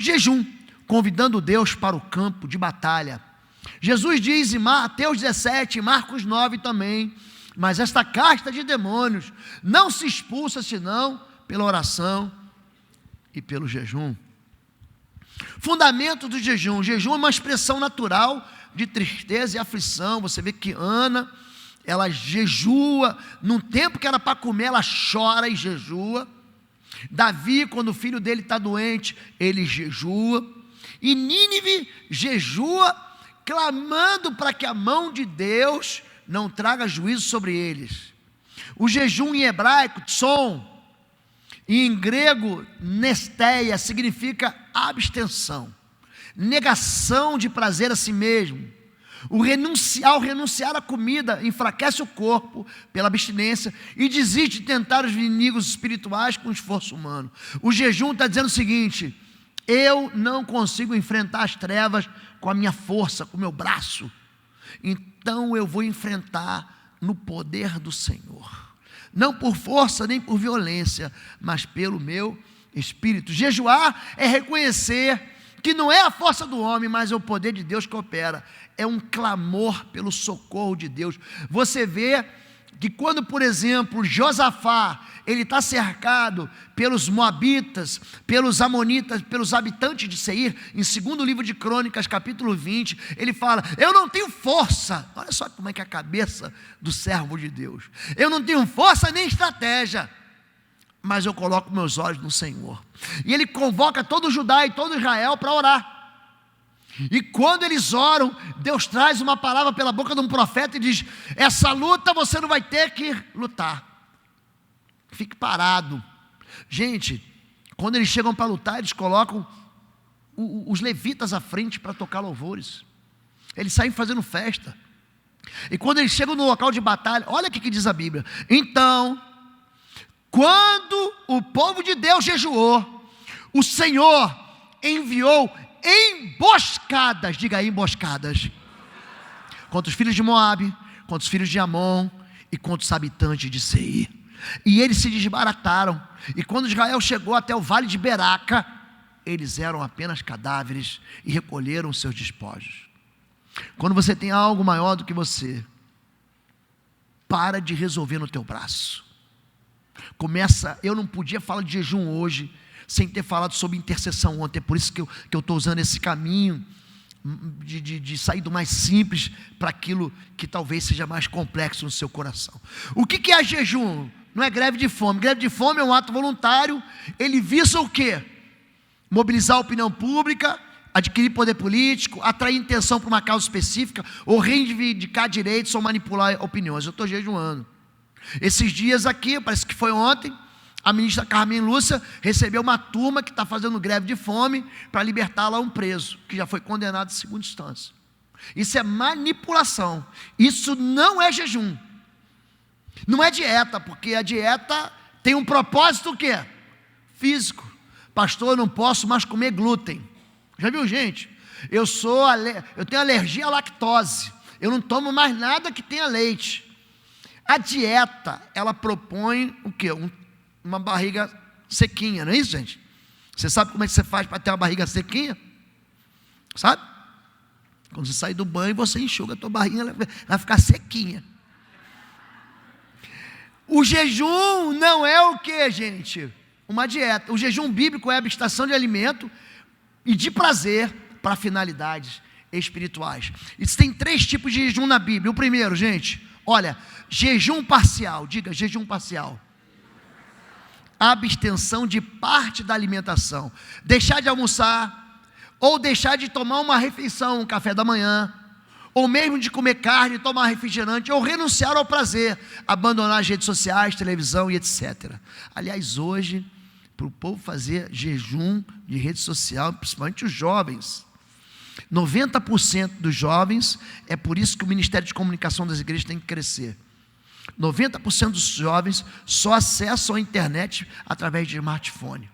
Jejum, convidando Deus para o campo de batalha. Jesus diz em Mateus 17, Marcos 9 também: mas esta casta de demônios não se expulsa senão pela oração e pelo jejum. Fundamento do jejum. O jejum é uma expressão natural de tristeza e aflição. Você vê que Ana, ela jejua, num tempo que era para comer, ela chora e jejua. Davi, quando o filho dele está doente, ele jejua. E Nínive jejua, clamando para que a mão de Deus não traga juízo sobre eles. O jejum em hebraico, tsom, e em grego, nesteia, significa abstenção, negação de prazer a si mesmo. Ao renunciar à comida, enfraquece o corpo pela abstinência e desiste de tentar os inimigos espirituais com esforço humano. O jejum está dizendo o seguinte: eu não consigo enfrentar as trevas com a minha força, com o meu braço, então eu vou enfrentar no poder do Senhor, não por força nem por violência, mas pelo meu espírito. Jejuar é reconhecer que não é a força do homem, mas é o poder de Deus que opera. É um clamor pelo socorro de Deus. Você vê que quando, por exemplo, Josafá, ele está cercado pelos moabitas, pelos amonitas, pelos habitantes de Seir, em 2º livro de Crônicas, capítulo 20, ele fala: eu não tenho força. Olha só como é que é a cabeça do servo de Deus. Eu não tenho força nem estratégia, mas eu coloco meus olhos no Senhor. E ele convoca todo Judá e todo Israel para orar. E quando eles oram, Deus traz uma palavra pela boca de um profeta e diz: essa luta você não vai ter que lutar, fique parado. Gente, quando eles chegam para lutar, eles colocam os levitas à frente para tocar louvores. Eles saem fazendo festa. E quando eles chegam no local de batalha, olha o que diz a Bíblia: então, quando o povo de Deus jejuou, o Senhor enviou emboscadas, diga aí, emboscadas, contra os filhos de Moabe, contra os filhos de Amon e contra os habitantes de Seir. E eles se desbarataram. E quando Israel chegou até o vale de Beraca, eles eram apenas cadáveres e recolheram seus despojos. Quando você tem algo maior do que você, para de resolver no teu braço. Começa. Eu não podia falar de jejum hoje sem ter falado sobre intercessão ontem. É por isso que eu estou usando esse caminho de sair do mais simples para aquilo que talvez seja mais complexo no seu coração. O que é jejum? Não é greve de fome. Greve de fome é um ato voluntário. Ele visa o quê? Mobilizar a opinião pública, adquirir poder político, atrair intenção para uma causa específica, ou reivindicar direitos ou manipular opiniões. Eu estou jejuando. Esses dias aqui, parece que foi ontem, a ministra Carmen Lúcia recebeu uma turma que está fazendo greve de fome para libertar lá um preso, que já foi condenado em 2ª instância. Isso é manipulação. Isso não é jejum. Não é dieta, porque a dieta tem um propósito o quê? Físico. Pastor, eu não posso mais comer glúten. Já viu, gente? Eu tenho alergia à lactose. Eu não tomo mais nada que tenha leite. A dieta, ela propõe o quê? Uma barriga sequinha, não é isso, gente? Você sabe como é que você faz para ter uma barriga sequinha? Sabe? Quando você sair do banho, você enxuga a tua barriga, ela vai ficar sequinha. O jejum não é o que, gente? Uma dieta. O jejum bíblico é a abstenção de alimento e de prazer para finalidades espirituais. E tem 3 tipos de jejum na Bíblia. O primeiro, gente, olha, jejum parcial. Diga, jejum parcial. Abstenção de parte da alimentação. Deixar de almoçar, ou deixar de tomar uma refeição, um café da manhã, ou mesmo de comer carne, tomar refrigerante, ou renunciar ao prazer, abandonar as redes sociais, televisão e etc. Aliás, hoje, para o povo fazer jejum de rede social, principalmente os jovens, 90% dos jovens, é por isso que o Ministério de Comunicação das igrejas tem que crescer. 90% dos jovens só acessam a internet através de smartphone.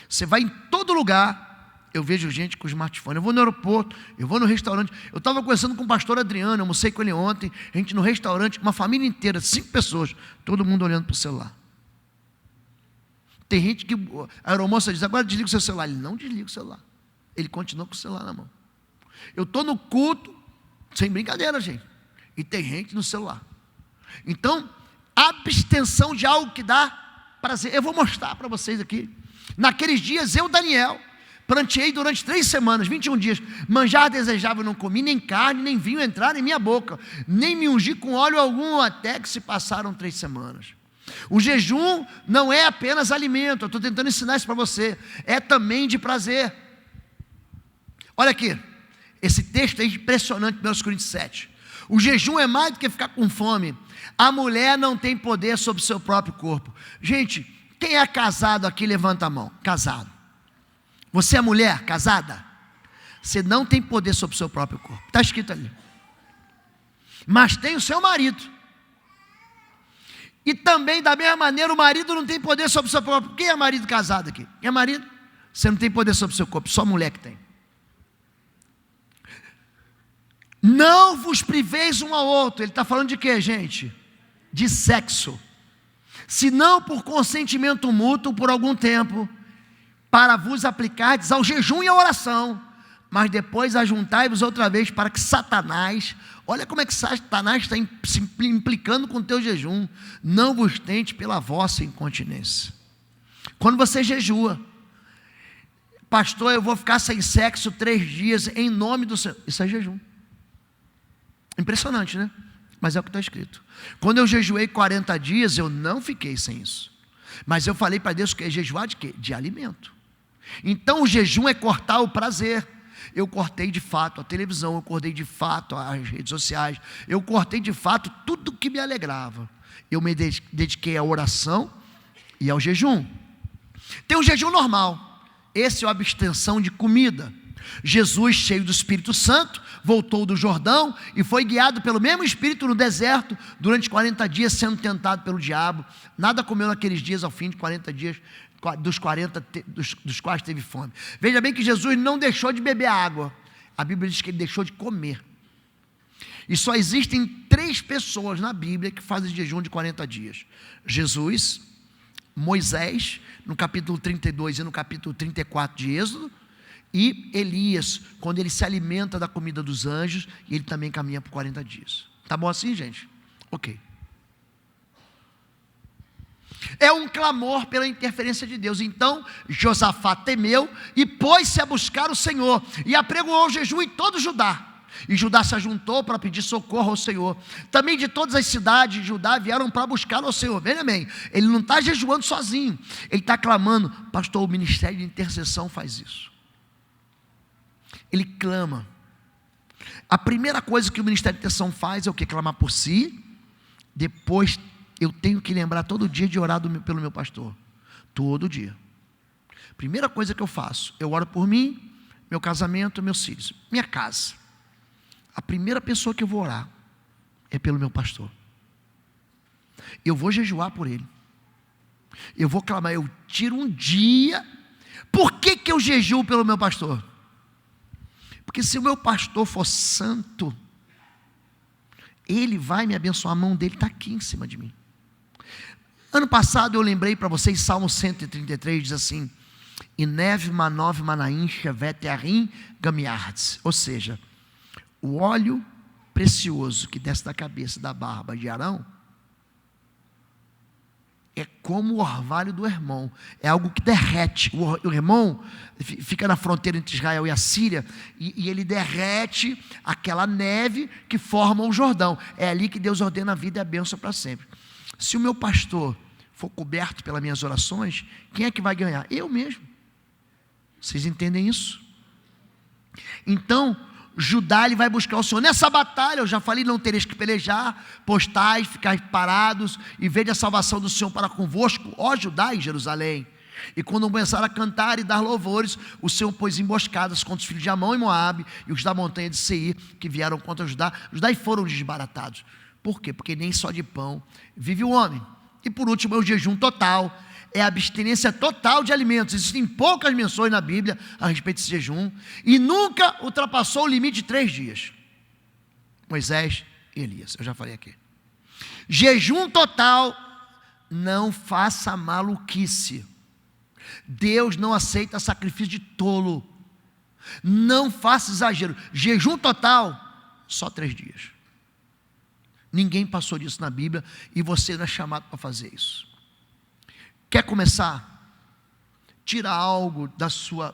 Você vai em todo lugar, eu vejo gente com smartphone. Eu vou no aeroporto, eu vou no restaurante. Eu estava conversando com o pastor Adriano, eu almocei com ele ontem, a gente no restaurante, uma família inteira, 5 pessoas, todo mundo olhando para o celular. Tem gente que, a aeromoça diz, agora desliga o seu celular. Ele não desliga o celular. Ele continua com o celular na mão. Eu estou no culto, sem brincadeira, gente. E tem gente no celular. Então, abstenção de algo que dá prazer. Eu vou mostrar para vocês aqui. Naqueles dias, eu, Daniel, pranteei durante 3 semanas, 21 dias. Manjar desejável não comi, nem carne, nem vinho entrar em minha boca, nem me ungi com óleo algum, até que se passaram 3 semanas. O jejum não é apenas alimento, eu estou tentando ensinar isso para você, é também de prazer. Olha aqui, esse texto é impressionante, 1 Coríntios 7. O jejum é mais do que ficar com fome. A mulher não tem poder sobre o seu próprio corpo. Gente, quem é casado aqui, levanta a mão. Casado. Você é mulher, casada? Você não tem poder sobre o seu próprio corpo. Está escrito ali. Mas tem o seu marido. E também, da mesma maneira, o marido não tem poder sobre o seu próprio. Quem é marido casado aqui? Quem é marido? Você não tem poder sobre o seu corpo, só mulher que tem. Não vos priveis um ao outro. Ele está falando de quê, gente? De sexo. Se não por consentimento mútuo por algum tempo, para vos aplicardes ao jejum e à oração, mas depois ajuntai-vos outra vez para que Satanás, olha como é que Satanás está se implicando com o teu jejum, não vos tente pela vossa incontinência. Quando você jejua, pastor, eu vou ficar sem sexo 3 dias em nome do Senhor, isso é jejum. Impressionante, né? Mas é o que está escrito. Quando eu jejuei 40 dias, eu não fiquei sem isso. Mas eu falei para Deus que é jejuar de quê? De alimento. Então o jejum é cortar o prazer. Eu cortei de fato a televisão, eu cortei de fato as redes sociais, eu cortei de fato tudo que me alegrava. Eu me dediquei à oração e ao jejum. Tem o jejum normal. Esse é a abstenção de comida. Jesus, cheio do Espírito Santo, voltou do Jordão e foi guiado pelo mesmo Espírito no deserto durante 40 dias, sendo tentado pelo diabo. Nada comeu naqueles dias, ao fim de 40 dias, dos quais teve fome. Veja bem que Jesus não deixou de beber água. A Bíblia diz que ele deixou de comer. E só existem 3 pessoas na Bíblia que fazem jejum de 40 dias. Jesus, Moisés, no capítulo 32 e no capítulo 34 de Êxodo, e Elias, quando ele se alimenta da comida dos anjos, e ele também caminha por 40 dias. Tá bom assim, gente? Ok. É um clamor pela interferência de Deus. Então Josafá temeu e pôs-se a buscar o Senhor, e apregoou o jejum em todo Judá. E Judá se ajuntou para pedir socorro ao Senhor. Também de todas as cidades de Judá vieram para buscar ao Senhor. Veja bem, ele não está jejuando sozinho, ele está clamando. Pastor, o ministério de intercessão faz isso. Ele clama. A primeira coisa que o ministério de intercessão faz é o que? Clamar por si. Depois eu tenho que lembrar todo dia de orar pelo meu pastor. Todo dia. Primeira coisa que eu faço, eu oro por mim, meu casamento, meus filhos, minha casa. A primeira pessoa que eu vou orar é pelo meu pastor. Eu vou jejuar por ele. Eu vou clamar, eu tiro um dia. Por que eu jejuo pelo meu pastor? Porque se o meu pastor for santo, ele vai me abençoar, a mão dele está aqui em cima de mim. Ano passado eu lembrei para vocês, Salmo 133 diz assim: Inev manov manaim shevet yarim gamiardes. Ou seja, o óleo precioso que desce da cabeça da barba de Arão é como o orvalho do Hermon, é algo que derrete. O Hermon fica na fronteira entre Israel e a Síria, e ele derrete aquela neve que forma o Jordão. É ali que Deus ordena a vida e a bênção para sempre. Se o meu pastor for coberto pelas minhas orações, quem é que vai ganhar? Eu mesmo. Vocês entendem isso? Então Judá, ele vai buscar o Senhor. Nessa batalha, eu já falei, não tereis que pelejar, postais, ficar parados, e vede a salvação do Senhor para convosco, ó Judá e Jerusalém. E quando começaram a cantar e dar louvores, o Senhor pôs emboscadas contra os filhos de Amon e Moabe, e os da montanha de Seir, que vieram contra Judá. Judá e foram desbaratados. Por quê? Porque nem só de pão vive o homem. E por último, é o jejum total. É a abstinência total de alimentos. Existem poucas menções na Bíblia a respeito desse jejum, e nunca ultrapassou o limite de 3 dias. Moisés e Elias, eu já falei aqui. Jejum total, não faça maluquice. Deus não aceita sacrifício de tolo. Não faça exagero. Jejum total, só 3 dias. Ninguém passou disso na Bíblia e você não é chamado para fazer isso. Quer começar? Tira algo da sua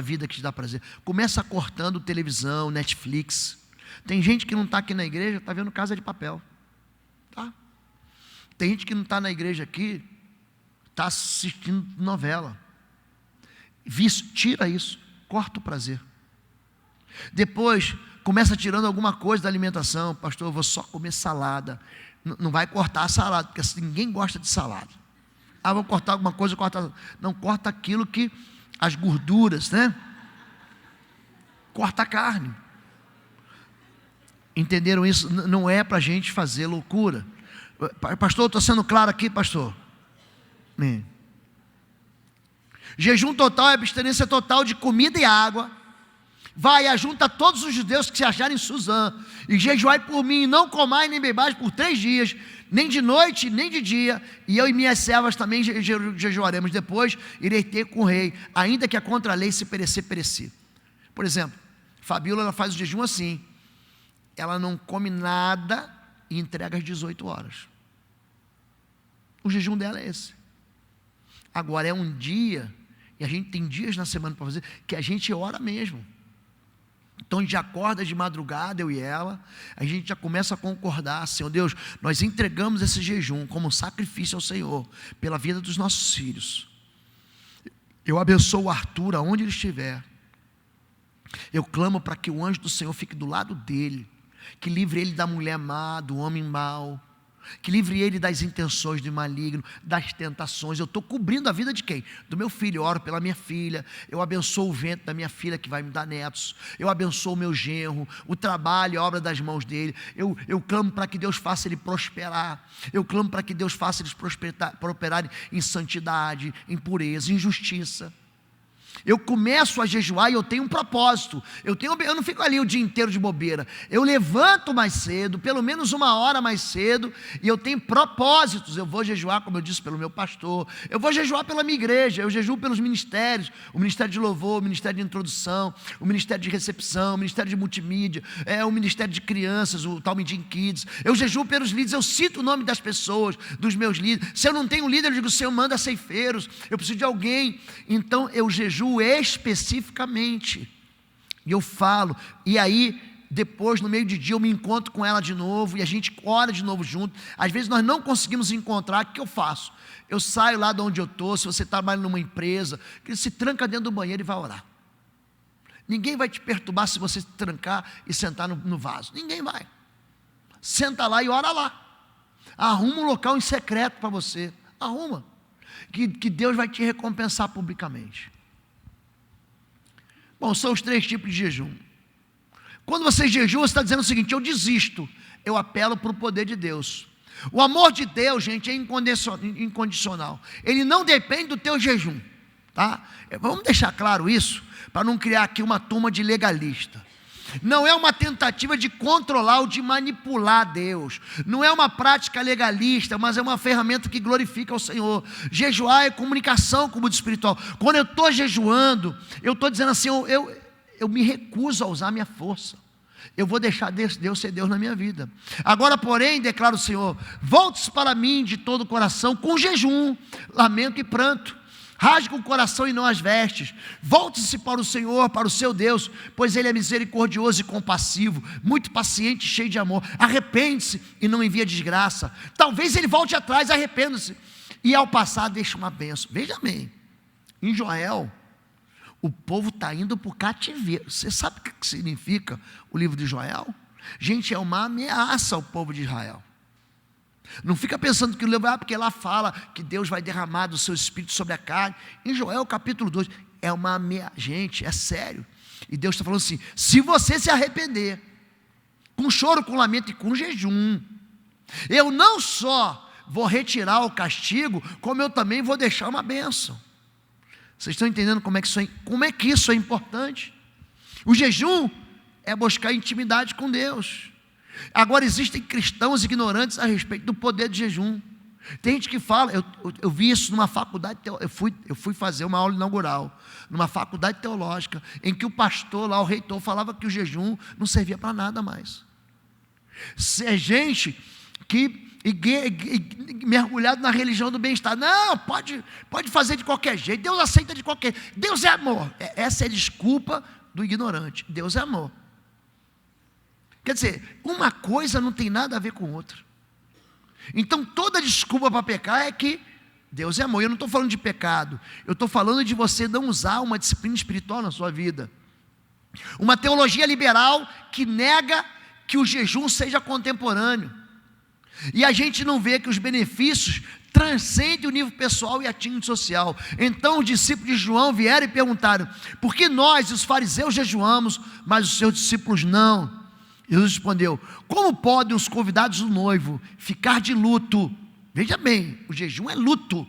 vida que te dá prazer. Começa cortando televisão, Netflix. Tem gente que não está aqui na igreja, está vendo Casa de Papel. Tá? Tem gente que não está na igreja aqui, está assistindo novela. Vício, tira isso, corta o prazer. Depois, começa tirando alguma coisa da alimentação. Pastor, eu vou só comer salada. Não vai cortar a salada, porque ninguém gosta de salada. Vou cortar alguma coisa, não, corta aquilo que, as gorduras, né? Corta a carne. Entenderam isso? Não é para a gente fazer loucura. Pastor, estou sendo claro aqui, pastor? Jejum total é abstinência total de comida e água. Vai, ajunta todos os judeus que se acharem em Suzã, e jejuai por mim, e não comai nem bebais por 3 dias, nem de noite, nem de dia, e eu e minhas servas também jejuaremos. Depois irei ter com o rei, ainda que a contra-lei se perecer, perecer. Por exemplo, Fabíola, ela faz o jejum assim, ela não come nada e entrega às 18 horas. O jejum dela é esse. Agora é um dia, e a gente tem dias na semana para fazer, que a gente ora mesmo. Então a gente acorda de madrugada, eu e ela, a gente já começa a concordar: Senhor Deus, nós entregamos esse jejum como sacrifício ao Senhor, pela vida dos nossos filhos. Eu abençoo o Arthur aonde ele estiver. Eu clamo para que o anjo do Senhor fique do lado dele, que livre ele da mulher má, do homem mau, que livre ele das intenções do maligno, das tentações. Eu estou cobrindo a vida de quem? Do meu filho. Eu oro pela minha filha, eu abençoo o ventre da minha filha que vai me dar netos, eu abençoo o meu genro, o trabalho, a obra das mãos dele. Eu clamo para que Deus faça ele prosperar, eu clamo para que Deus faça eles prosperarem em santidade, em pureza, em justiça. Eu começo a jejuar e eu tenho um propósito. Eu não fico ali o dia inteiro de bobeira. Eu levanto mais cedo, pelo menos 1 hora mais cedo, e eu tenho propósitos. Eu vou jejuar, como eu disse, pelo meu pastor. Eu vou jejuar pela minha igreja. Eu jejuo pelos ministérios: o ministério de louvor, o ministério de introdução, o ministério de recepção, o ministério de multimídia, o ministério de crianças, o Talmidim Kids. Eu jejuo pelos líderes. Eu cito o nome das pessoas, dos meus líderes. Se eu não tenho líder, eu digo: Senhor, manda ceifeiros. Eu preciso de alguém. Então eu jejuo especificamente, e eu falo, e aí depois no meio do dia eu me encontro com ela de novo, e a gente ora de novo junto. Às vezes nós não conseguimos encontrar. O que eu faço? Eu saio lá de onde eu estou. Se você trabalha numa empresa, que se tranca dentro do banheiro e vai orar. Ninguém vai te perturbar se você se trancar e sentar no vaso. Ninguém vai. Senta lá e ora lá. Arruma um local em secreto para você. Arruma, que Deus vai te recompensar publicamente. Bom, são os 3 tipos de jejum. Quando você jejua, você está dizendo o seguinte: eu desisto, eu apelo para o poder de Deus. O amor de Deus, gente, é incondicional. Ele não depende do teu jejum, tá? Vamos deixar claro isso, para não criar aqui uma turma de legalista. Não é uma tentativa de controlar ou de manipular Deus. Não é uma prática legalista, mas é uma ferramenta que glorifica o Senhor. Jejuar é comunicação com o mundo espiritual. Quando eu estou jejuando, eu estou dizendo assim: eu me recuso a usar minha força. Eu vou deixar Deus ser Deus na minha vida. Agora, porém, declara o Senhor: volte-se para mim de todo o coração, com jejum, lamento e pranto. Rasgue o coração e não as vestes. Volte-se para o Senhor, para o seu Deus, pois Ele é misericordioso e compassivo, muito paciente e cheio de amor. Arrepende-se e não envia desgraça. Talvez Ele volte atrás, arrependa-se, e ao passar deixe uma bênção. Veja bem, em Joel, o povo está indo para o cativeiro. Você sabe o que significa o livro de Joel? Gente, é uma ameaça ao povo de Israel. Não fica pensando que o livro, porque lá fala que Deus vai derramar do seu espírito sobre a carne. Em Joel capítulo 2, é uma ameaça. Gente, é sério. E Deus está falando assim: se você se arrepender, com choro, com lamento e com jejum, eu não só vou retirar o castigo, como eu também vou deixar uma bênção. Vocês estão entendendo como é que isso é importante? O jejum é buscar intimidade com Deus. Agora, existem cristãos ignorantes a respeito do poder de jejum. Tem gente que fala, eu vi isso numa faculdade, eu fui fazer uma aula inaugural, numa faculdade teológica, em que o pastor lá, o reitor, falava que o jejum não servia para nada mais. É gente que mergulhado na religião do bem-estar, não, pode fazer de qualquer jeito, Deus aceita de qualquer jeito, Deus é amor. Essa é a desculpa do ignorante, Deus é amor. Quer dizer, uma coisa não tem nada a ver com outra. Então toda desculpa para pecar é que Deus é amor. Eu não estou falando de pecado, eu estou falando de você não usar uma disciplina espiritual na sua vida. Uma teologia liberal que nega que o jejum seja contemporâneo. E a gente não vê que os benefícios transcendem o nível pessoal e atingem o social. Então os discípulos de João vieram e perguntaram: por que nós, os fariseus, jejuamos, mas os seus discípulos não? Jesus respondeu: como podem os convidados do noivo ficar de luto? Veja bem, o jejum é luto.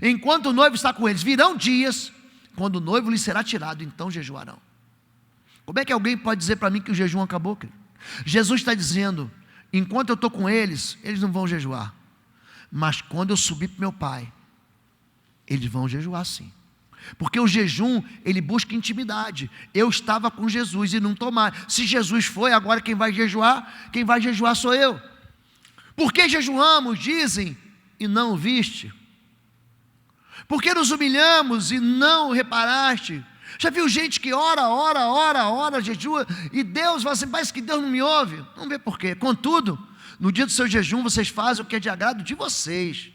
Enquanto o noivo está com eles, virão dias quando o noivo lhes será tirado, então jejuarão. Como é que alguém pode dizer para mim que o jejum acabou, querido? Jesus está dizendo: enquanto eu estou com eles, eles não vão jejuar, mas quando eu subir para meu Pai, eles vão jejuar sim. Porque o jejum, ele busca intimidade. Eu estava com Jesus e não estou mais. Se Jesus foi, agora quem vai jejuar sou eu. Por que jejuamos, dizem, e não o viste? Por que nos humilhamos e não reparaste? Já viu gente que ora, jejua, e Deus fala assim: parece que Deus não me ouve. Não vê por quê. Contudo, no dia do seu jejum, vocês fazem o que é de agrado de vocês.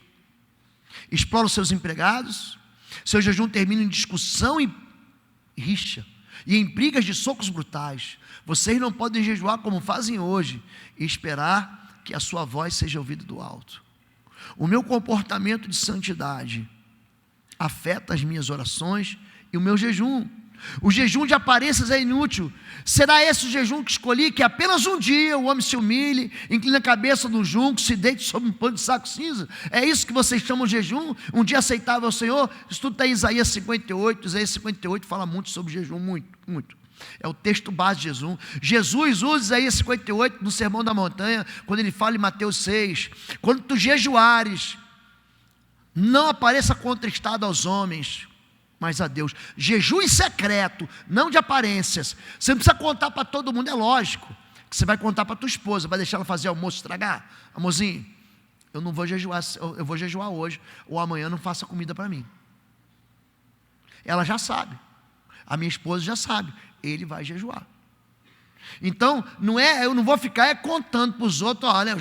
Exploram seus empregados. Seu jejum termina em discussão e rixa, e em brigas de socos brutais. Vocês não podem jejuar como fazem hoje, e esperar que a sua voz seja ouvida do alto. O meu comportamento de santidade afeta as minhas orações e o meu jejum. O jejum de aparências é inútil. Será esse o jejum que escolhi, que apenas um dia o homem se humilhe, inclina a cabeça no junco, se deite sobre um pano de saco cinza? É isso que vocês chamam de jejum? Um dia aceitável ao Senhor? Isso tudo está em Isaías 58. Isaías 58 fala muito sobre jejum, muito. É o texto base de jejum. Jesus usa Isaías 58 no Sermão da Montanha, quando ele fala em Mateus 6: quando tu jejuares, não apareça contristado aos homens, mas a Deus. Jejum em secreto, não de aparências. Você não precisa contar para todo mundo, é lógico que você vai contar para tua esposa, vai deixar ela fazer almoço, estragar. Amorzinho, eu não vou jejuar, eu vou jejuar hoje, ou amanhã não faça comida para mim. Ela já sabe, a minha esposa já sabe, ele vai jejuar. Então, eu não vou ficar contando para os outros: olha,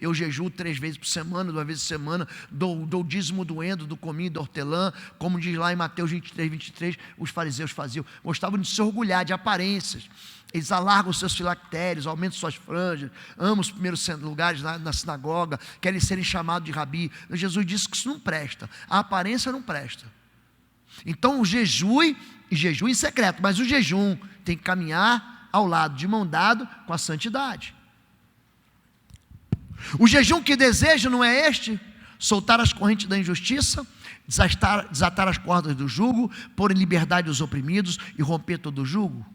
eu jejuo 3 vezes por semana, 2 vezes por semana, dou o dízimo do endo, do cominho, do hortelã, como diz lá em Mateus 23, os fariseus faziam. Gostavam de se orgulhar de aparências. Eles alargam os seus filactérios, aumentam suas franjas, amam os primeiros lugares na sinagoga, querem serem chamados de rabi. Jesus disse que isso não presta, a aparência não presta. Então o jejum em secreto, mas o jejum tem que caminhar ao lado, de mão dada com a santidade. O jejum que desejo não é este: soltar as correntes da injustiça, desatar as cordas do jugo, pôr em liberdade os oprimidos e romper todo o jugo.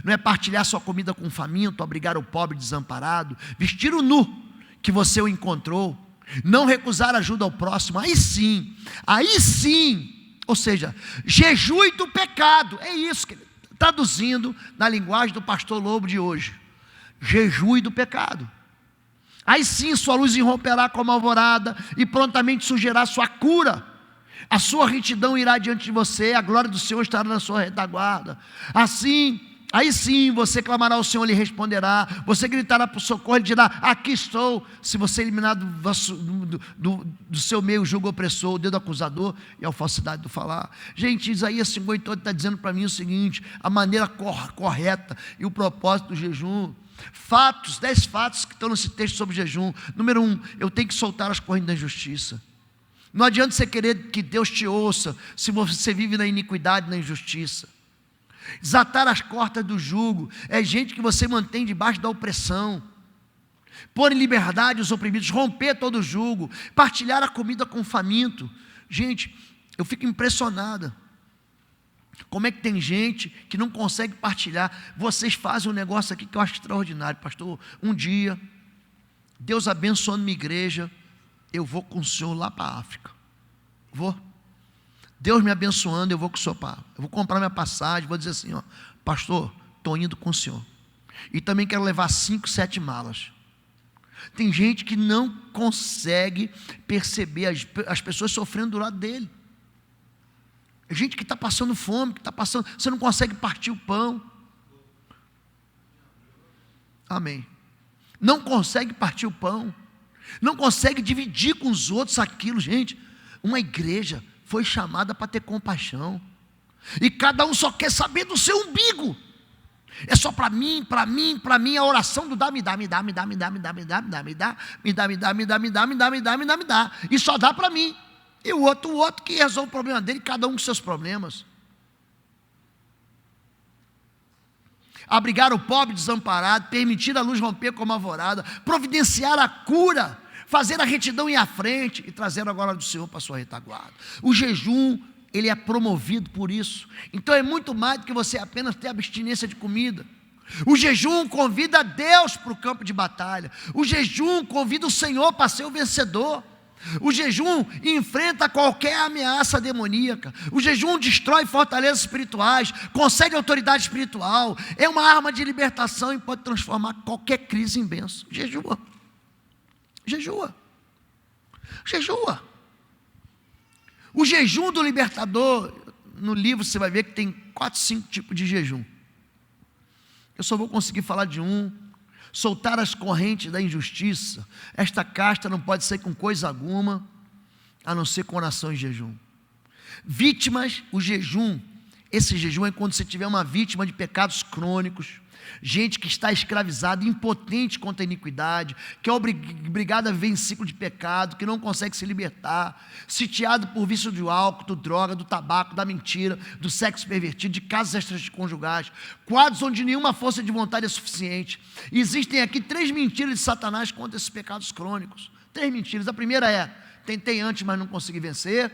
Não é partilhar sua comida com o faminto, abrigar o pobre desamparado, vestir o nu que você o encontrou, não recusar ajuda ao próximo. Aí sim, ou seja, jejue do pecado. É isso, querido. Traduzindo na linguagem do pastor Lobo de hoje: jejue do pecado. Aí sim sua luz irromperá como a alvorada, e prontamente surgirá sua cura. A sua retidão irá diante de você, a glória do Senhor estará na sua retaguarda. Aí sim você clamará ao Senhor, Ele responderá. Você gritará por socorro, Ele dirá: aqui estou. Se você eliminar do seu meio o jugo opressor, o dedo acusador e a falsidade do falar. Gente, Isaías 58 está dizendo para mim o seguinte: a maneira correta e o propósito do jejum. 10 fatos que estão nesse texto sobre jejum. Número 1, eu tenho que soltar as correntes da injustiça. Não adianta você querer que Deus te ouça se você vive na iniquidade, na injustiça. Desatar as cordas do jugo é gente que você mantém debaixo da opressão. Pôr em liberdade os oprimidos, romper todo o jugo, partilhar a comida com o faminto. Gente, eu fico impressionada. Como é que tem gente que não consegue partilhar? Vocês fazem um negócio aqui que eu acho extraordinário, pastor. Um dia, Deus abençoando minha igreja, eu vou com o senhor lá para a África. Vou. Deus me abençoando, eu vou com o senhor para. Eu vou comprar minha passagem, vou dizer assim, ó, pastor, estou indo com o senhor. E também quero levar 5, 7 malas. Tem gente que não consegue perceber as pessoas sofrendo do lado dele. Gente que está passando fome, que está passando, você não consegue partir o pão. Amém. Não consegue partir o pão. Não consegue dividir com os outros aquilo, gente. Uma igreja foi chamada para ter compaixão. E cada um só quer saber do seu umbigo. É só para mim, para mim, para mim, a oração do dá, me dá, me dá, me dá, me dá, me dá, me dá, me dá, me dá, me dá, me dá, me dá, me dá, me dá, me dá, me dá, me dá. E só dá para mim. E o outro que resolve o problema dele, cada um com seus problemas. Abrigar o pobre desamparado, permitir a luz romper como alvorada, providenciar a cura, fazer a retidão ir à frente e trazer a glória do Senhor para a sua retaguarda. O jejum, ele é promovido por isso. Então é muito mais do que você apenas ter abstinência de comida. O jejum convida Deus para o campo de batalha. O jejum convida o Senhor para ser o vencedor. O jejum enfrenta qualquer ameaça demoníaca. O jejum destrói fortalezas espirituais, concede autoridade espiritual, é uma arma de libertação e pode transformar qualquer crise em bênção. Jejua. Jejua. Jejua. O jejum do libertador, no livro você vai ver que tem 4, 5 tipos de jejum. Eu só vou conseguir falar de um. Soltar as correntes da injustiça. Esta casta não pode ser com coisa alguma, a não ser com oração e jejum. Vítimas, o jejum. Esse jejum é quando você tiver uma vítima de pecados crônicos, gente que está escravizada, impotente contra a iniquidade, que é obrigada a viver em ciclo de pecado, que não consegue se libertar, sitiado por vício do álcool, do droga, do tabaco, da mentira, do sexo pervertido, de casos extraconjugais, quadros onde nenhuma força de vontade é suficiente. E existem aqui 3 mentiras de Satanás contra esses pecados crônicos. 3 mentiras. A primeira é: tentei antes, mas não consegui vencer.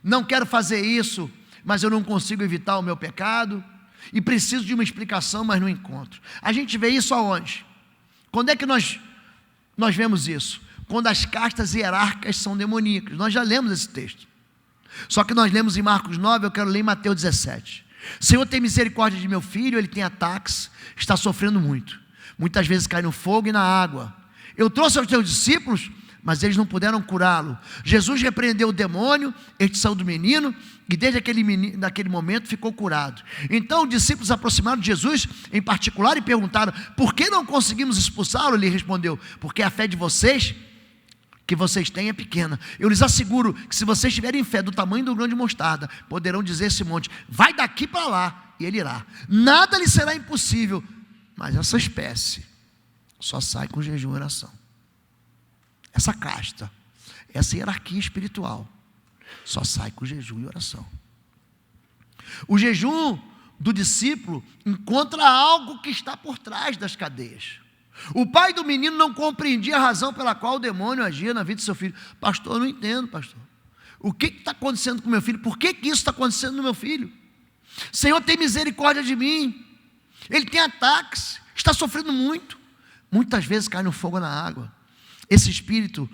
Não quero fazer isso, mas eu não consigo evitar o meu pecado. E preciso de uma explicação, mas não encontro. A gente vê isso aonde? Quando é que nós vemos isso? Quando as castas hierárquicas são demoníacas. Nós já lemos esse texto. Só que nós lemos em Marcos 9, eu quero ler em Mateus 17. Senhor, tem misericórdia de meu filho, ele tem ataques, está sofrendo muito. Muitas vezes cai no fogo e na água. Eu trouxe aos teus discípulos, mas eles não puderam curá-lo. Jesus repreendeu o demônio, este saiu do menino, e desde naquele momento ficou curado. Então os discípulos se aproximaram de Jesus em particular e perguntaram: por que não conseguimos expulsá-lo? Ele respondeu: porque a fé de vocês, que vocês têm, é pequena. Eu lhes asseguro que se vocês tiverem fé do tamanho do grão de mostarda, poderão dizer a esse monte: vai daqui para lá, e ele irá. Nada lhe será impossível. Mas essa espécie só sai com jejum e oração. Essa casta, essa hierarquia espiritual, só sai com jejum e oração. O jejum do discípulo encontra algo que está por trás das cadeias. O pai do menino não compreendia a razão pela qual o demônio agia na vida do seu filho. Pastor, eu não entendo, pastor. O que está acontecendo com meu filho? Por que isso está acontecendo no meu filho? Senhor, tem misericórdia de mim. Ele tem ataques, está sofrendo muito. Muitas vezes cai no fogo ou na água. Esse espírito,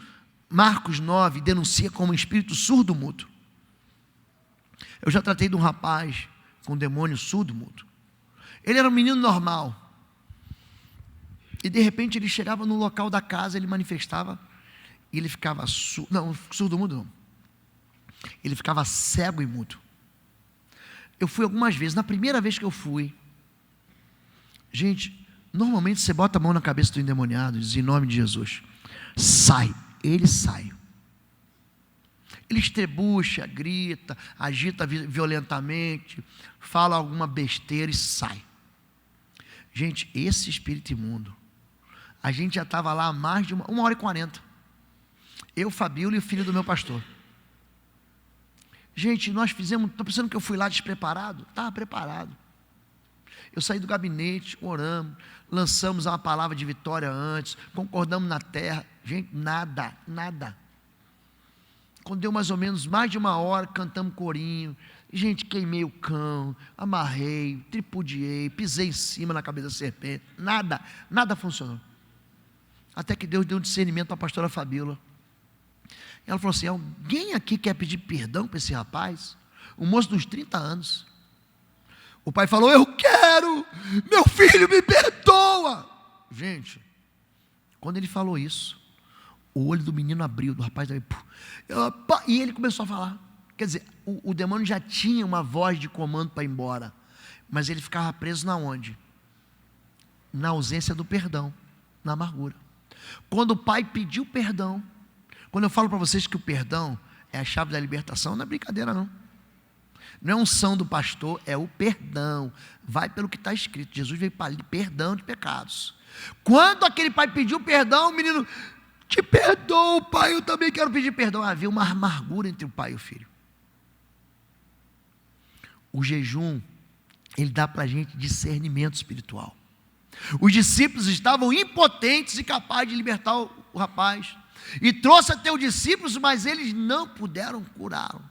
Marcos 9, denuncia como um espírito surdo-mudo. Eu já tratei de um rapaz com um demônio surdo-mudo. Ele era um menino normal. E de repente ele chegava no local da casa, ele manifestava, e ele ficava surdo-mudo não. Ele ficava cego e mudo. Eu fui algumas vezes, na primeira vez que eu fui, gente, normalmente você bota a mão na cabeça do endemoniado e diz: em nome de Jesus, sai. Ele sai. Ele estrebucha, grita, agita violentamente, fala alguma besteira e sai. Gente, esse espírito imundo, a gente já estava lá há mais de 1h40. Eu, Fabíola e o filho do meu pastor. Gente, nós fizemos, estou pensando que eu fui lá despreparado? Estava preparado. Eu saí do gabinete, oramos, lançamos uma palavra de vitória antes, concordamos na terra. Gente, nada. Quando deu mais ou menos mais de 1h, cantamos corinho. Gente, queimei o cão, amarrei, tripudiei, pisei em cima na cabeça da serpente. Nada funcionou. Até que Deus deu um discernimento para a pastora Fabíola. Ela falou assim: alguém aqui quer pedir perdão para esse rapaz? Um moço dos 30 anos. O pai falou: eu quero, meu filho me perdoa. Gente, quando ele falou isso, o olho do menino abriu, do rapaz abriu, e ele começou a falar. Quer dizer, o demônio já tinha uma voz de comando para ir embora, mas ele ficava preso na onde? Na ausência do perdão, na amargura. Quando o pai pediu perdão, quando eu falo para vocês que o perdão é a chave da libertação, não é brincadeira não. Não é unção do pastor, é o perdão. Vai pelo que está escrito. Jesus veio para perdão de pecados. Quando aquele pai pediu perdão, o menino: te perdoo, pai, eu também quero pedir perdão. Havia uma amargura entre o pai e o filho. O jejum, ele dá para a gente discernimento espiritual. Os discípulos estavam impotentes e capazes de libertar o rapaz. E trouxe até os discípulos, mas eles não puderam curá-lo.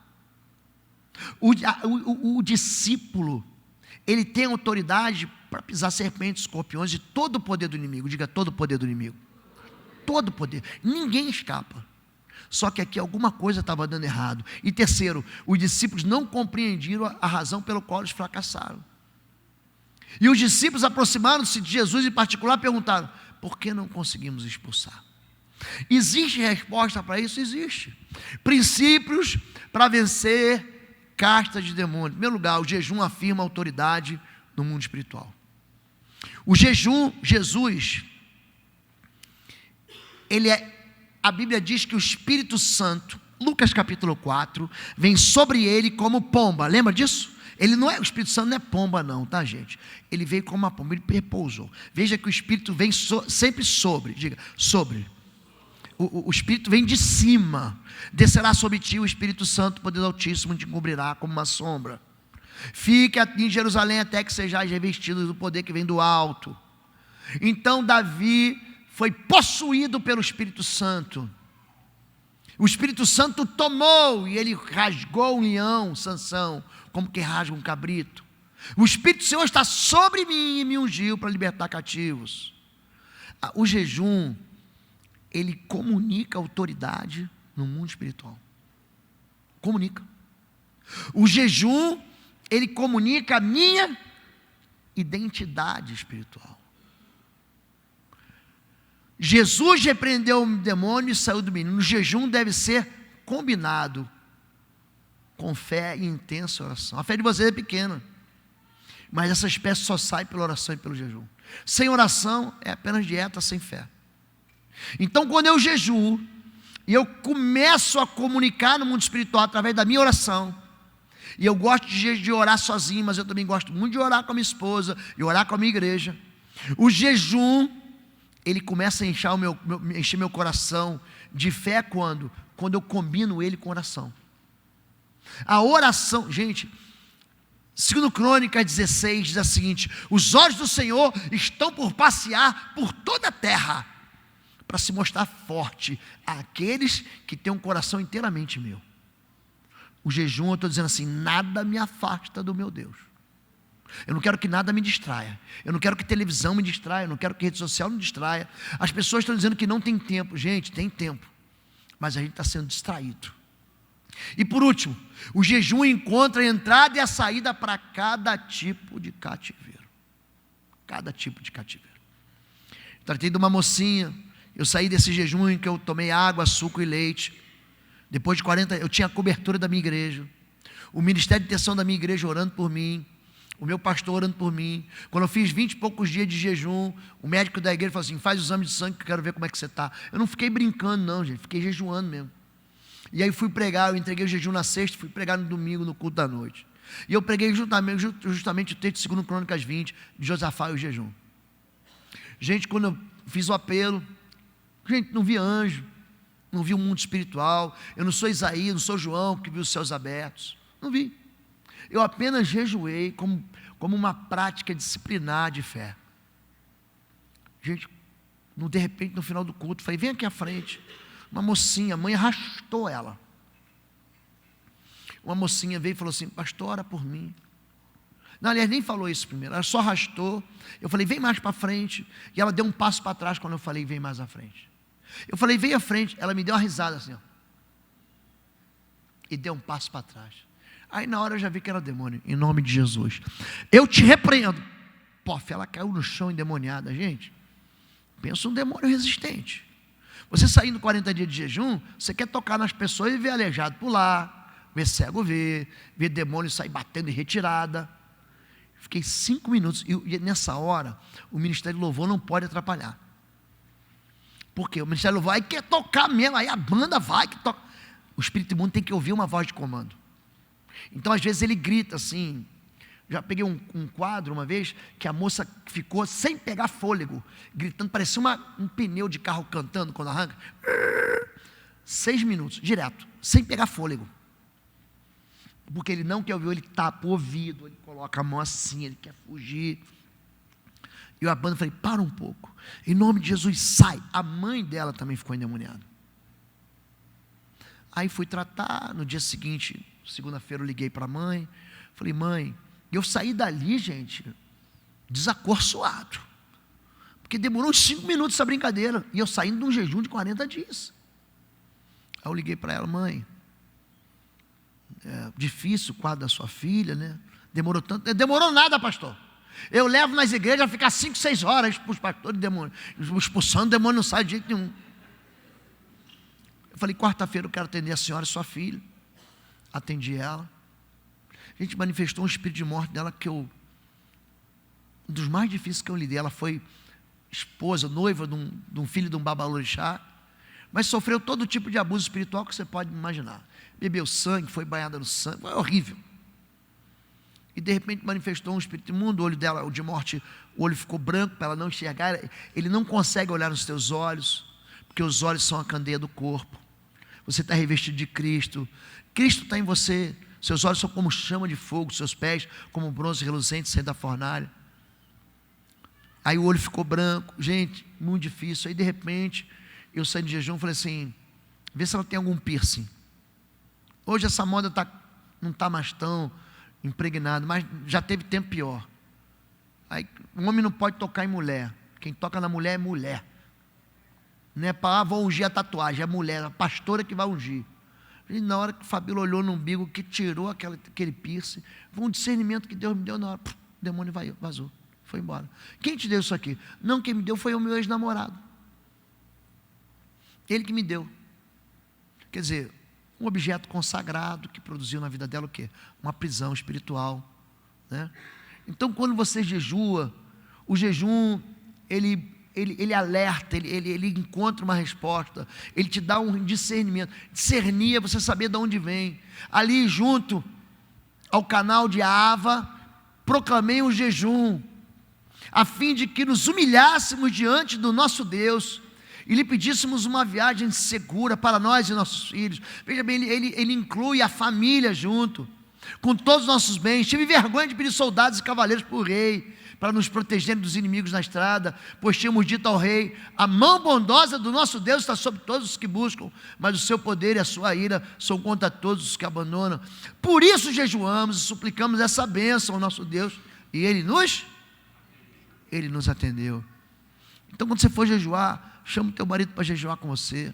O discípulo, ele tem autoridade para pisar serpentes, escorpiões e todo o poder do inimigo. Diga: todo o poder do inimigo. Todo o poder. Ninguém escapa. Só que aqui alguma coisa estava dando errado. E terceiro, os discípulos não compreenderam a razão pela qual eles fracassaram. E os discípulos aproximaram-se de Jesus em particular e perguntaram: por que não conseguimos expulsar? Existe resposta para isso? Existe. Princípios para vencer castas de demônio. Em primeiro lugar, o jejum afirma autoridade no mundo espiritual. O jejum, Jesus, a Bíblia diz que o Espírito Santo, Lucas capítulo 4, vem sobre ele como pomba. Lembra disso? O Espírito Santo não é pomba não, tá, gente? Ele veio como uma pomba, ele repousou. Veja que o Espírito vem sempre sobre, diga, sobre. O Espírito vem de cima. Descerá sobre ti o Espírito Santo, o poder do Altíssimo te encobrirá como uma sombra. Fique em Jerusalém até que sejais revestidos do poder que vem do alto. Então Davi foi possuído pelo Espírito Santo. O Espírito Santo tomou e ele rasgou um leão, Sansão, como que rasga um cabrito. O Espírito do Senhor está sobre mim e me ungiu para libertar cativos. O jejum, ele comunica autoridade no mundo espiritual. Comunica. O jejum, ele comunica a minha identidade espiritual. Jesus repreendeu o demônio e saiu do menino. O jejum deve ser combinado com fé e intensa oração. A fé de vocês é pequena, mas essa espécie só sai pela oração e pelo jejum. Sem oração é apenas dieta sem fé. Então, quando eu jejuo e eu começo a comunicar no mundo espiritual através da minha oração, e eu gosto de orar sozinho, mas eu também gosto muito de orar com a minha esposa e orar com a minha igreja. O jejum, ele começa a encher meu coração de fé quando eu combino ele com oração. A oração, gente, 2 Crônicas 16 diz o seguinte: os olhos do Senhor estão por passear por toda a terra, para se mostrar forte àqueles que têm um coração inteiramente meu. O jejum, eu estou dizendo assim: nada me afasta do meu Deus. Eu não quero que nada me distraia. Eu não quero que televisão me distraia. Eu não quero que rede social me distraia. As pessoas estão dizendo que não tem tempo. Gente, tem tempo, mas a gente está sendo distraído. E por último, o jejum encontra a entrada e a saída para cada tipo de cativeiro. Cada tipo de cativeiro. Tratei de uma mocinha. Eu saí desse jejum em que eu tomei água, suco e leite. Depois de 40, eu tinha a cobertura da minha igreja. O ministério de intercessão da minha igreja orando por mim. O meu pastor orando por mim. Quando eu fiz 20 e poucos dias de jejum, o médico da igreja falou assim: faz o exame de sangue que eu quero ver como é que você está. Eu não fiquei brincando não, gente. Fiquei jejuando mesmo. E aí fui pregar, eu entreguei o jejum na sexta, fui pregar no domingo, no culto da noite. E eu preguei justamente o texto de 2 Crônicas 20, de Josafá e o jejum. Gente, quando eu fiz o apelo, gente, não vi anjo, não vi o mundo espiritual. Eu não sou Isaías, não sou João, que viu os céus abertos. Não vi. Eu apenas jejuei como uma prática disciplinar de fé. Gente, de repente, no final do culto, falei: vem aqui à frente. Uma mocinha, a mãe arrastou ela. Uma mocinha veio e falou assim: pastor, ora por mim. Não, aliás, nem falou isso primeiro, ela só arrastou. Eu falei: vem mais para frente. E ela deu um passo para trás quando eu falei: vem mais à frente. Eu falei: vem à frente. Ela me deu uma risada assim, ó. e deu um passo para trás. Aí na hora eu já vi que era demônio, em nome de Jesus. Eu te repreendo. Pof, ela caiu no chão endemoniada, gente. Pensa um demônio resistente. Você saindo 40 dias de jejum, você quer tocar nas pessoas e ver aleijado pular, ver cego ver demônio sair batendo em retirada. Fiquei 5 minutos, e nessa hora, o Ministério do Louvor não pode atrapalhar. Por quê? O Ministério do Louvor aí quer tocar mesmo, aí a banda vai que toca. O Espírito Imundo tem que ouvir uma voz de comando. Então, às vezes, ele grita assim. Já peguei um quadro uma vez, que a moça ficou sem pegar fôlego, gritando, parecia um pneu de carro cantando quando arranca. 6 minutos, direto, sem pegar fôlego. Porque ele não quer ouvir, ele tapa o ouvido, ele coloca a mão assim, ele quer fugir. E a banda falei, para um pouco, em nome de Jesus, sai. A mãe dela também ficou endemoniada. Aí fui tratar, no dia seguinte, segunda-feira eu liguei para a mãe, falei, mãe, eu saí dali, gente, desacorçoado, porque demorou uns 5 minutos essa brincadeira, e eu saindo de um jejum de 40 dias. Aí eu liguei para ela, mãe, é difícil o quadro da sua filha, né? Demorou tanto, demorou nada, pastor. Eu levo nas igrejas a ficar 5, 6 horas para os pastores, demônio, expulsando o demônio, não sai de jeito nenhum. Eu falei, quarta-feira eu quero atender a senhora e sua filha. Atendi ela. A gente manifestou um espírito de morte dela que um dos mais difíceis que eu lidei. Ela foi esposa, noiva de um filho de um babalorixá, mas sofreu todo tipo de abuso espiritual que você pode imaginar. Bebeu sangue, foi banhada no sangue, foi horrível. E de repente manifestou um espírito imundo, o olho dela, o de morte, o olho ficou branco para ela não enxergar. Ele não consegue olhar nos teus olhos, porque os olhos são a candeia do corpo. Você está revestido de Cristo, Cristo está em você. Seus olhos são como chama de fogo, seus pés como bronze reluzente saindo da fornalha. Aí o olho ficou branco, gente, muito difícil. Aí de repente, eu saí de jejum e falei assim, vê se ela tem algum piercing. Hoje essa moda não está mais tão impregnada, mas já teve tempo pior. Aí um homem não pode tocar em mulher, quem toca na mulher é mulher. Não é para, vou ungir a tatuagem, é mulher, a pastora que vai ungir. E na hora que o Fabíola olhou no umbigo, que tirou aquele piercing, foi um discernimento que Deus me deu na hora, o demônio vazou, foi embora. Quem te deu isso aqui? Não, quem me deu foi o meu ex-namorado. Ele que me deu. Quer dizer, um objeto consagrado que produziu na vida dela o quê? Uma prisão espiritual, né? Então, quando você jejua, o jejum, ele alerta, ele encontra uma resposta, ele te dá um discernimento. Discernir é você saber de onde vem. Ali junto ao canal de Ava, proclamei um jejum, a fim de que nos humilhássemos diante do nosso Deus e lhe pedíssemos uma viagem segura para nós e nossos filhos. Veja bem, ele inclui a família junto, com todos os nossos bens. Tive vergonha de pedir soldados e cavaleiros para o rei, para nos protegerem dos inimigos na estrada, pois tínhamos dito ao rei, a mão bondosa do nosso Deus está sobre todos os que buscam, mas o seu poder e a sua ira são contra todos os que abandonam. Por isso jejuamos e suplicamos essa bênção ao nosso Deus, e Ele nos atendeu. Então quando você for jejuar, chama o teu marido para jejuar com você.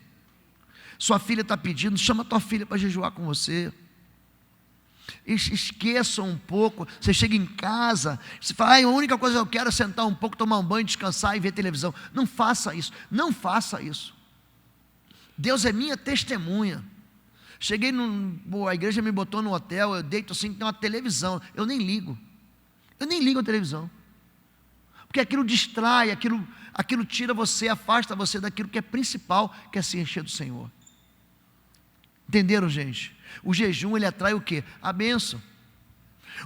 Sua filha está pedindo, chama a tua filha para jejuar com você. Esqueçam um pouco. Você chega em casa, você fala, a única coisa que eu quero é sentar um pouco, tomar um banho, descansar e ver televisão. Não faça isso, não faça isso. Deus é minha testemunha. Cheguei a igreja me botou no hotel, eu deito assim, tem uma televisão, eu nem ligo a televisão, porque aquilo distrai, aquilo tira você, afasta você daquilo que é principal, que é se encher do Senhor. Entenderam, gente? O jejum, ele atrai o quê? A bênção.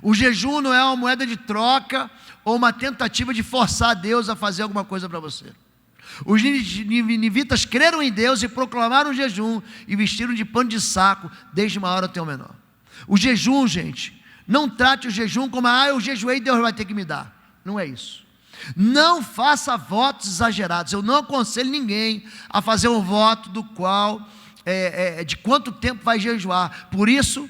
O jejum não é uma moeda de troca ou uma tentativa de forçar Deus a fazer alguma coisa para você. Os ninivitas creram em Deus e proclamaram o jejum e vestiram de pano de saco desde maior até o menor. O jejum, gente, não trate o jejum como, eu jejuei, Deus vai ter que me dar. Não é isso. Não faça votos exagerados. Eu não aconselho ninguém a fazer um voto do qual de quanto tempo vai jejuar. Por isso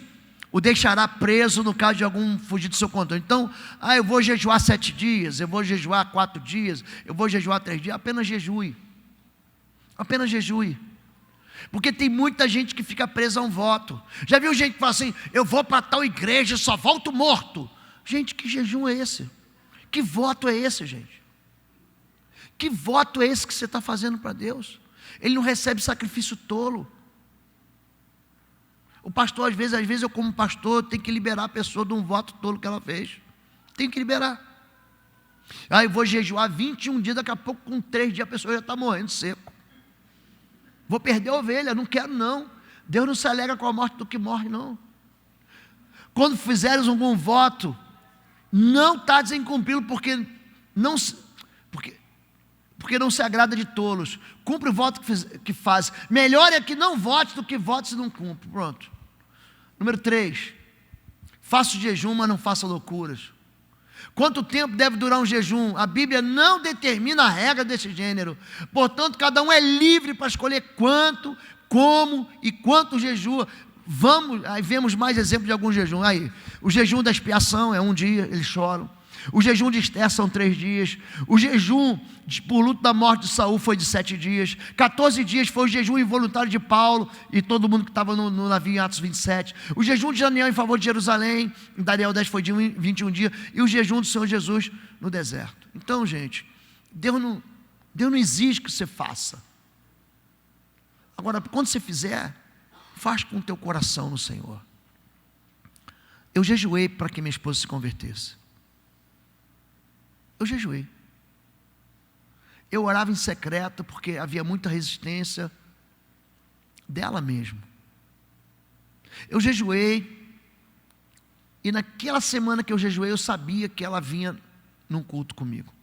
o deixará preso no caso de algum fugir do seu controle. Então, eu vou jejuar 7 dias, eu vou jejuar 4 dias, eu vou jejuar 3 dias. Apenas jejue. Porque tem muita gente que fica presa a um voto. Já viu gente que fala assim: eu vou para tal igreja e só volto morto. Gente, que jejum é esse? Que voto é esse, gente? Que voto é esse que você está fazendo para Deus? Ele não recebe sacrifício tolo. O pastor, às vezes eu como pastor, tenho que liberar a pessoa de um voto tolo que ela fez. Tenho que liberar. Aí eu vou jejuar 21 dias, daqui a pouco com 3 dias a pessoa já está morrendo seco. Vou perder a ovelha, não quero não. Deus não se alegra com a morte do que morre não. Quando fizeres algum voto, não está desincumpri-lo, porque não se agrada de tolos. Cumpre o voto que faz. Melhor é que não vote do que vote se não cumpre. Pronto. Número 3. Faça o jejum, mas não faça loucuras. Quanto tempo deve durar um jejum? A Bíblia não determina a regra desse gênero. Portanto, cada um é livre para escolher quanto, como e quanto jejua. Aí vemos mais exemplos de algum jejum. Aí, o jejum da expiação é 1 dia, eles choram. O jejum de Esther são 3 dias. O jejum por luto da morte de Saul foi de 7 dias. 14 dias foi o jejum involuntário de Paulo e todo mundo que estava no navio em Atos 27. O jejum de Daniel em favor de Jerusalém, em Daniel 10 foi de 21 dias. E o jejum do Senhor Jesus no deserto. Então, gente, Deus não exige que você faça. Agora, quando você fizer, faz com o teu coração no Senhor. Eu jejuei para que minha esposa se convertesse. Eu jejuei. Eu orava em secreto porque havia muita resistência dela mesmo. Eu jejuei e naquela semana que eu jejuei eu sabia que ela vinha num culto comigo.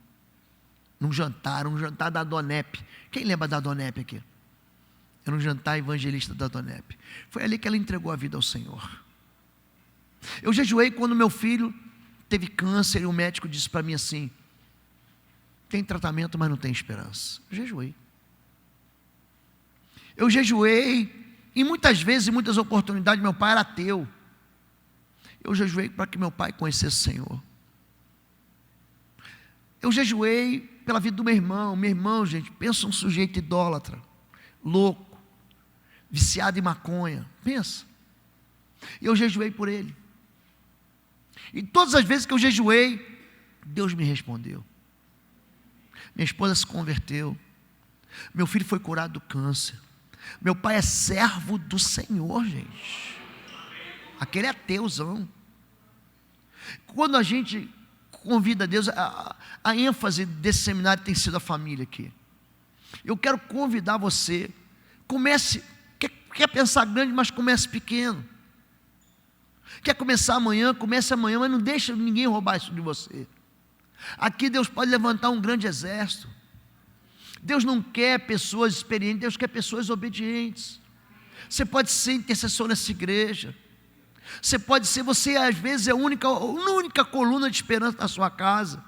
Um jantar da Donep. Quem lembra da Donep aqui? Era um jantar evangelista da Donep. Foi ali que ela entregou a vida ao Senhor. Eu jejuei quando meu filho teve câncer e o médico disse para mim assim: tem tratamento, mas não tem esperança. Eu jejuei. Eu jejuei, e muitas vezes, em muitas oportunidades, meu pai era ateu. Eu jejuei para que meu pai conhecesse o Senhor. Eu jejuei pela vida do meu irmão. Meu irmão, gente, pensa um sujeito idólatra, louco, viciado em maconha. Pensa. Eu jejuei por ele. E todas as vezes que eu jejuei, Deus me respondeu. Minha esposa se converteu. Meu filho foi curado do câncer. Meu pai é servo do Senhor, gente. Aquele é ateuzão. Quando a gente convida a Deus, a ênfase desse seminário tem sido a família aqui. Eu quero convidar você. Comece, quer pensar grande, mas comece pequeno. Quer começar amanhã, comece amanhã, mas não deixe ninguém roubar isso de você. Aqui Deus pode levantar um grande exército. Deus não quer pessoas experientes, Deus quer pessoas obedientes. Você pode ser intercessor nessa igreja. Você às vezes é a única coluna de esperança na sua casa.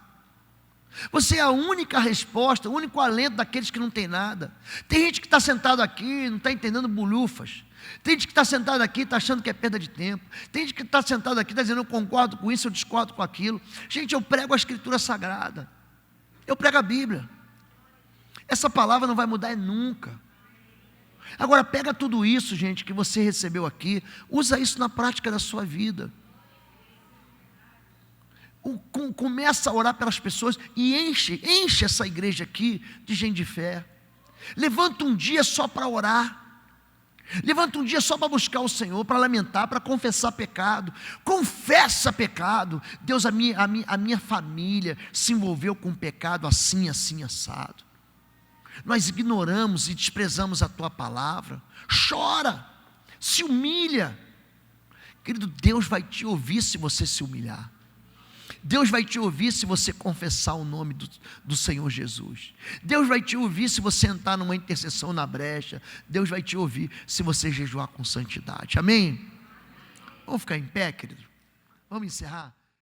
Você é a única resposta, o único alento daqueles que não tem nada. Tem gente que está sentado aqui, não está entendendo bolhufas. Tem gente que está sentado aqui, está achando que é perda de tempo. Tem gente que está sentado aqui, está dizendo: eu concordo com isso, eu discordo com aquilo. Gente, eu prego a Escritura Sagrada. Eu prego a Bíblia. Essa palavra não vai mudar nunca. Agora, pega tudo isso, gente, que você recebeu aqui, usa isso na prática da sua vida. Começa a orar pelas pessoas e enche essa igreja aqui de gente de fé. Levanta um dia só para orar. Levanta um dia só para buscar o Senhor, para lamentar, para confessar pecado. Confessa pecado. Deus, a minha família se envolveu com pecado assim, assim, assado. Nós ignoramos e desprezamos a Tua palavra. Chora, se humilha. Querido, Deus vai te ouvir se você se humilhar. Deus vai te ouvir se você confessar o nome do Senhor Jesus. Deus vai te ouvir se você entrar numa intercessão na brecha. Deus vai te ouvir se você jejuar com santidade. Amém? Vamos ficar em pé, querido? Vamos encerrar?